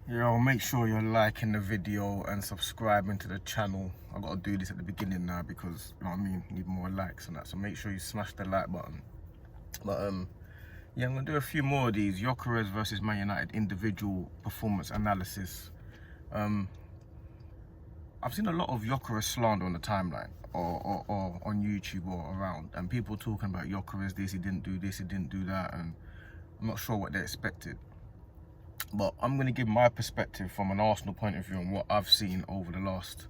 Yo, make sure you're liking the video and subscribing to the channel. I gotta do this at the beginning now because, you know what I mean, need more likes and that. So make sure you smash the like button. But yeah, I'm gonna do a few more of these Gyokeres versus Man United individual performance analysis. I've seen a lot of Gyokeres slander on the timeline or on YouTube or around, and people talking about Gyokeres this, he didn't do this, he didn't do that, and I'm not sure what they expected. But I'm going to give my perspective from an Arsenal point of view on what I've seen over the last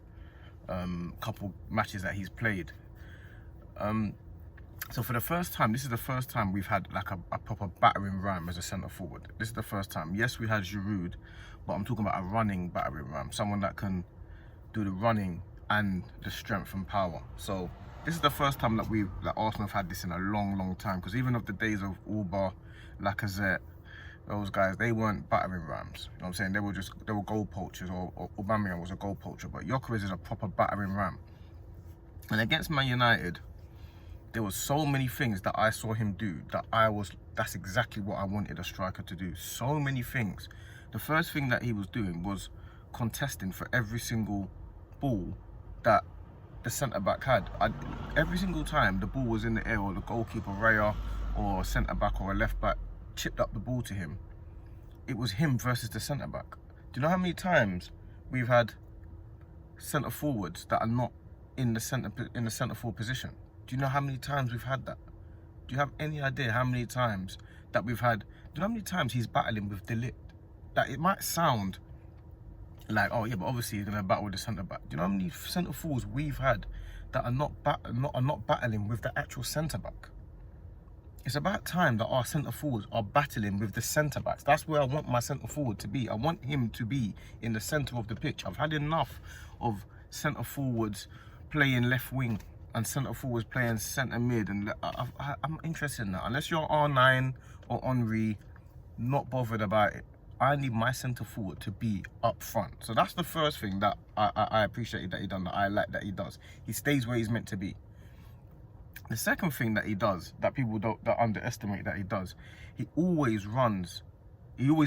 couple matches that he's played. So for the first time, this is the first time we've had like a proper battering ram as a centre forward. This is the first time. Yes, we had Giroud, but I'm talking about a running battering ram, someone that can do the running and the strength and power. So this is the first time that Arsenal have had this in a long time. Because even of the days of Auba, Lacazette, those guys, they weren't battering rams. You know what I'm saying? They were goal poachers, or Aubameyang was a goal poacher. But Gyokeres is a proper battering ram. And against Man United, there was so many things that I saw him do that's exactly what I wanted a striker to do. So many things. The first thing that he was doing was contesting for every single ball that the centre-back had. Every single time the ball was in the air, or the goalkeeper, Raya, or a centre-back or a left-back chipped up the ball to him, it was him versus the centre-back. Do you know how many times we've had centre forwards that are not in the centre forward position? Do you know how many times we've had that? Do you have any idea how many times that we've had? Do you know how many times he's battling with De Ligt? That it might sound like, oh yeah, but obviously he's gonna battle with the centre-back. Do you know how many centre forwards we've had that are not battling with the actual centre-back? It's about time that our centre forwards are battling with the centre backs. That's where I want my centre forward to be. I want him to be in the centre of the pitch. I've had enough of centre forwards playing left wing and centre forwards playing centre mid, and I'm interested in that. Unless you're R9 or Henry, not bothered about it. I need my centre forward to be up front. So that's the first thing that I appreciate that he done, that I like that he does. He stays where he's meant to be. The second thing that he does, that people that underestimate that he does, he always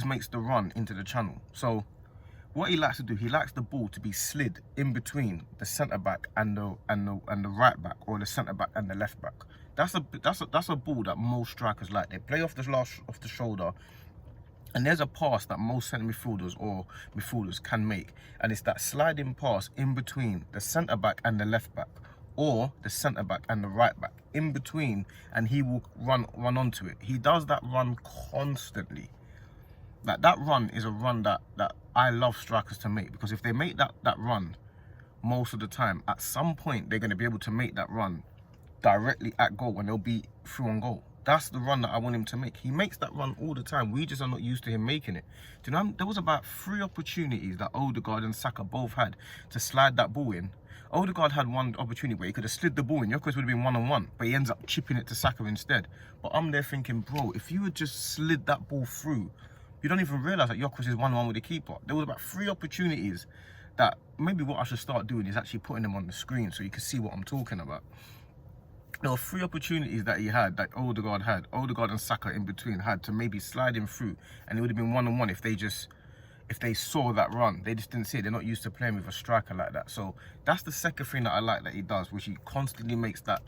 makes the run into the channel. So what he likes to do, he likes the ball to be slid in between the centre back and the right back, or the centre back and the left back. That's a ball that most strikers like. They play off the shoulder, and there's a pass that most centre midfielders can make, and it's that sliding pass in between the centre back and the left back, or the centre back and the right back, in between, and he will run onto it. He does that run constantly. That run is a run that I love strikers to make, because if they make that run most of the time, at some point they're going to be able to make that run directly at goal, and they'll be through on goal. That's the run that I want him to make. He makes that run all the time. We just are not used to him making it. Do you know, there was about 3 opportunities that Odegaard and Saka both had to slide that ball in. Odegaard had one opportunity where he could have slid the ball in. Gyokeres would have been one-on-one, but he ends up chipping it to Saka instead. But I'm there thinking, bro, if you had just slid that ball through, you don't even realise that Gyokeres is one-on-one with the keeper. There was about 3 opportunities that maybe what I should start doing is actually putting them on the screen so you can see what I'm talking about. There were 3 opportunities that he had, that Odegaard and Saka in between had, to maybe slide him through, and it would have been one-on-one if they saw that run. They just didn't see it. They're not used to playing with a striker like that. So that's the second thing that I like that he does, which he constantly makes that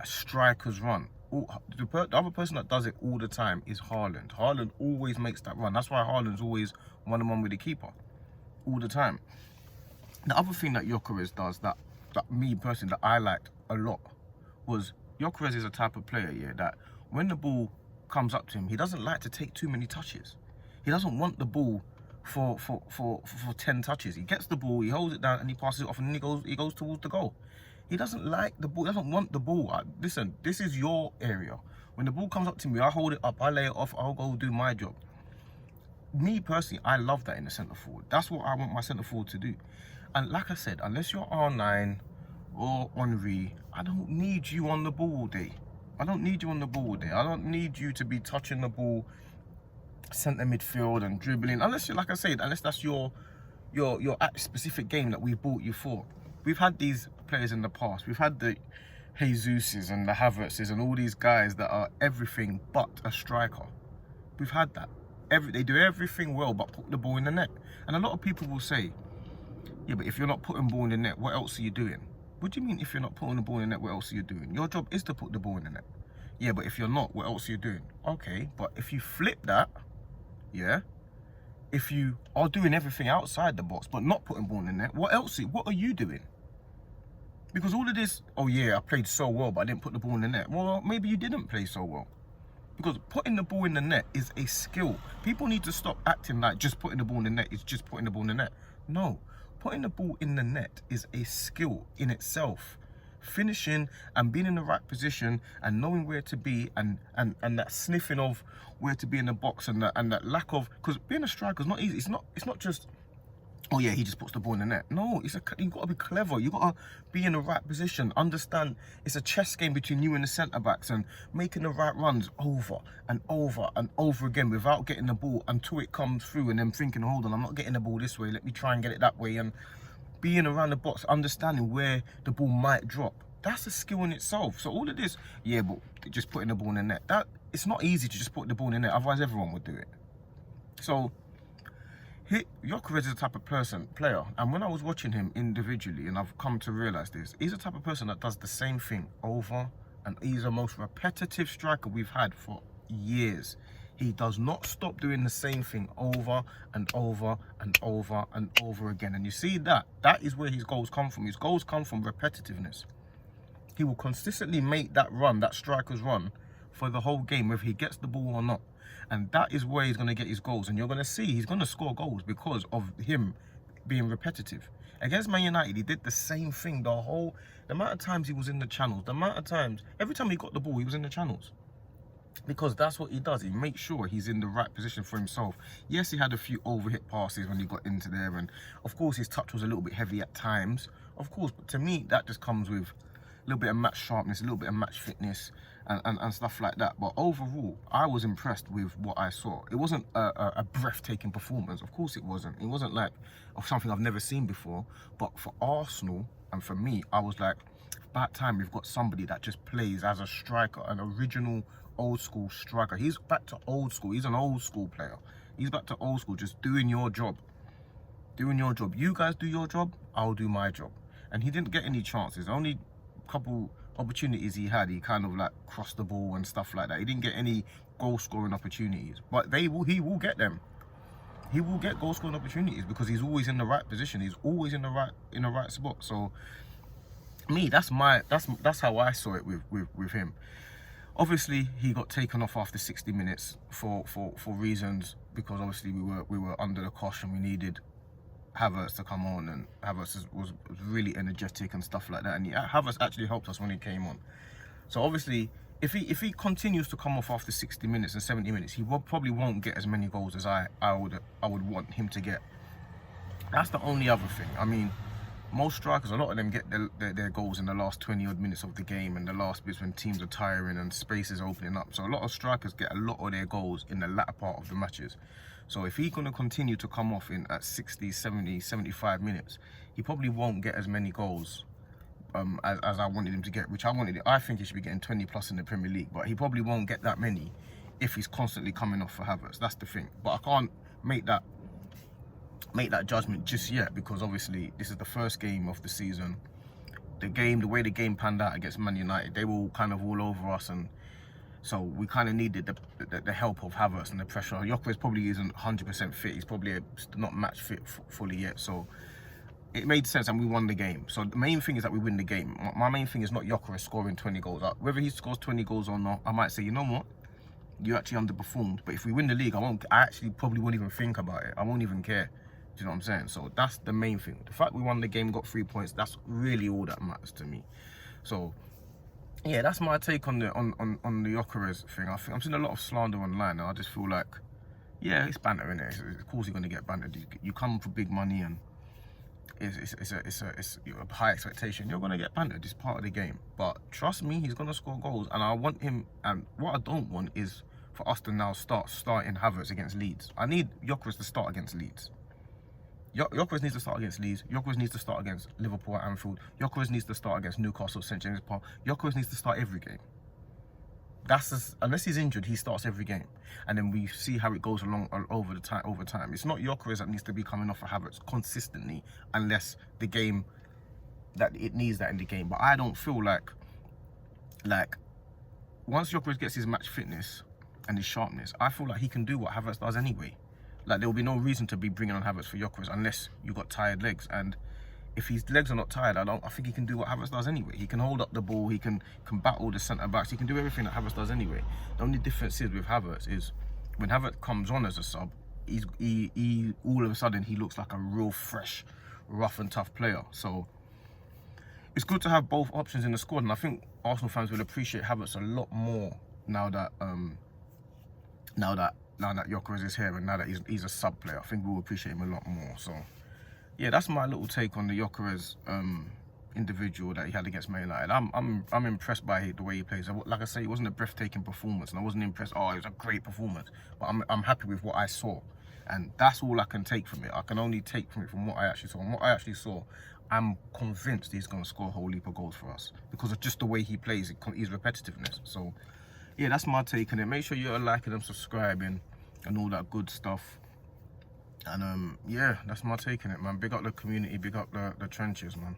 striker's run. The other person that does it all the time is Haaland. Haaland always makes that run. That's why Haaland's always one-on-one with the keeper all the time. The other thing that Gyokeres does that me personally, that I liked a lot, was Gyokeres is a type of player, yeah, that when the ball comes up to him, he doesn't like to take too many touches. He doesn't want the ball for 10 touches. He gets the ball, he holds it down, and he passes it off, and then he goes towards the goal. He doesn't like the ball. He doesn't want the ball. Listen, this is your area. When the ball comes up to me, I hold it up, I lay it off, I'll go do my job. Me personally, I love that in the centre forward. That's what I want my centre forward to do. And like I said, unless you're R9 or Henry, I don't need you on the ball all day. I don't need you on the ball all day. I don't need you to be touching the ball centre midfield and dribbling, unless you, like I said, unless that's your specific game that we bought you for. We've had these players in the past. We've had the Jesuses and the Havertzes and all these guys that are everything but a striker. We've had that. they do everything well but put the ball in the net. And a lot of people will say, yeah, but if you're not putting the ball in the net, what else are you doing? What do you mean if you're not putting the ball in the net, what else are you doing? Your job is to put the ball in the net. Yeah, but if you're not, what else are you doing? Okay, but if you flip that, yeah, if you are doing everything outside the box but not putting the ball in the net, what are you doing? Because all of this, oh yeah, I played so well but I didn't put the ball in the net. Well, maybe you didn't play so well. Because putting the ball in the net is a skill. People need to stop acting like just putting the ball in the net is just putting the ball in the net. No, putting the ball in the net is a skill in itself. Finishing and being in the right position and knowing where to be and that sniffing of where to be in the box and that lack of, because being a striker is not easy. It's not just, oh yeah, he just puts the ball in the net. No, you've got to be clever. You've got to be in the right position. Understand it's a chess game between you and the centre-backs and making the right runs over and over and over again without getting the ball until it comes through and then thinking, hold on, I'm not getting the ball this way. Let me try and get it that way. And being around the box, understanding where the ball might drop. That's a skill in itself. So all of this, yeah, but just putting the ball in the net, it's not easy to just put the ball in the net. Otherwise, everyone would do it. So Gyokeres is the type of player, and when I was watching him individually, and I've come to realize this, he's the type of person that does the same thing over, and he's the most repetitive striker we've had for years. He does not stop doing the same thing over and over and over and over again. And you see that is where his goals come from. His goals come from repetitiveness. He will consistently make that run, that striker's run, for the whole game, whether he gets the ball or not. And that is where he's going to get his goals. And you're going to see he's going to score goals because of him being repetitive. Against Man United, he did the same thing. The amount of times he was in the channels, the amount of times, every time he got the ball, he was in the channels. Because that's what he does. He makes sure he's in the right position for himself. Yes, he had a few overhit passes when he got into there. And of course, his touch was a little bit heavy at times. Of course, but to me, that just comes with a little bit of match sharpness, a little bit of match fitness and stuff like that. But overall, I was impressed with what I saw. It wasn't a breathtaking performance. Of course it wasn't. It wasn't like something I've never seen before. But for Arsenal and for me, I was like, about time we've got somebody that just plays as a striker, an original old school striker. He's back to old school. He's an old school player. He's back to old school, just doing your job. Doing your job. You guys do your job, I'll do my job. And he didn't get any chances. Only couple opportunities he had, he kind of like crossed the ball and stuff like that. He didn't get any goal scoring opportunities, but he will get them. He will get goal scoring opportunities because he's always in the right position. He's always in the right spot. So me, that's how I saw it with him. Obviously, he got taken off after 60 minutes for reasons, because obviously we were under the cosh and we needed Havertz to come on, and Havertz was really energetic and stuff like that, and Havertz actually helped us when he came on. So obviously, if he continues to come off after 60 minutes and 70 minutes, he probably won't get as many goals as I would want him to get. That's the only other thing. I mean, most strikers, a lot of them get their goals in the last 20 odd minutes of the game, and the last bits when teams are tiring and space is opening up. So a lot of strikers get a lot of their goals in the latter part of the matches. So if he's going to continue to come off at 60, 70, 75 minutes, he probably won't get as many goals as I wanted him to get, which I think he should be getting 20 plus in the Premier League, but he probably won't get that many if he's constantly coming off for Havertz. That's the thing. But I can't make that judgment just yet, because obviously this is the first game of the season. The way the game panned out against Man United, they were all kind of all over us, and so we kind of needed the help of Havertz and the pressure. Gyokeres probably isn't 100% fit. He's probably not match fit fully yet. So it made sense, and we won the game. So the main thing is that we win the game. My main thing is not Gyokeres scoring 20 goals. Whether he scores 20 goals or not, I might say, you know what? You actually underperformed. But if we win the league, I actually probably won't even think about it. I won't even care. Do you know what I'm saying? So that's the main thing. The fact we won the game, got 3 points, that's really all that matters to me. So yeah, that's my take on the Gyokeres thing. I'm seeing a lot of slander online, and I just feel like, yeah, it's banter, innit? Of course you're going to get bantered. You come for big money, and it's a high expectation. You're going to get bantered. It's part of the game. But trust me, he's going to score goals, and I want him. And what I don't want is for us to now starting Havertz against Leeds. I need Gyokeres to start against Leeds. Gyokeres needs to start against Leeds. Gyokeres needs to start against Liverpool at Anfield. Gyokeres needs to start against Newcastle, St James Park. Gyokeres needs to start every game. unless he's injured, he starts every game, and then we see how it goes along over time. It's not Gyokeres that needs to be coming off for Havertz consistently, unless the game that it needs that in the game. But I don't feel like once Gyokeres gets his match fitness and his sharpness, I feel like he can do what Havertz does anyway. Like, there will be no reason to be bringing on Havertz for Gyokeres unless you got tired legs. And if his legs are not tired, I think he can do what Havertz does anyway. He can hold up the ball, he can battle the centre backs, he can do everything that Havertz does anyway. The only difference is with Havertz is when Havertz comes on as a sub, he all of a sudden he looks like a real fresh, rough and tough player. So it's good to have both options in the squad, and I think Arsenal fans will appreciate Havertz a lot more now that Gyokeres is here, and now that he's a sub player. I think we'll appreciate him a lot more. So yeah, that's my little take on the Gyokeres individual that he had against Man United. I'm impressed by the way he plays. Like I say, it wasn't a breathtaking performance, and I wasn't impressed. Oh, it was a great performance, but I'm happy with what I saw, and that's all I can take from it. I can only take from it from what I actually saw. And what I actually saw, I'm convinced he's going to score a whole heap of goals for us because of just the way he plays, his repetitiveness. So yeah, that's my take on it. Make sure you're liking and subscribing and all that good stuff. And yeah, that's my take on it, man. Big up the community, big up the trenches, man.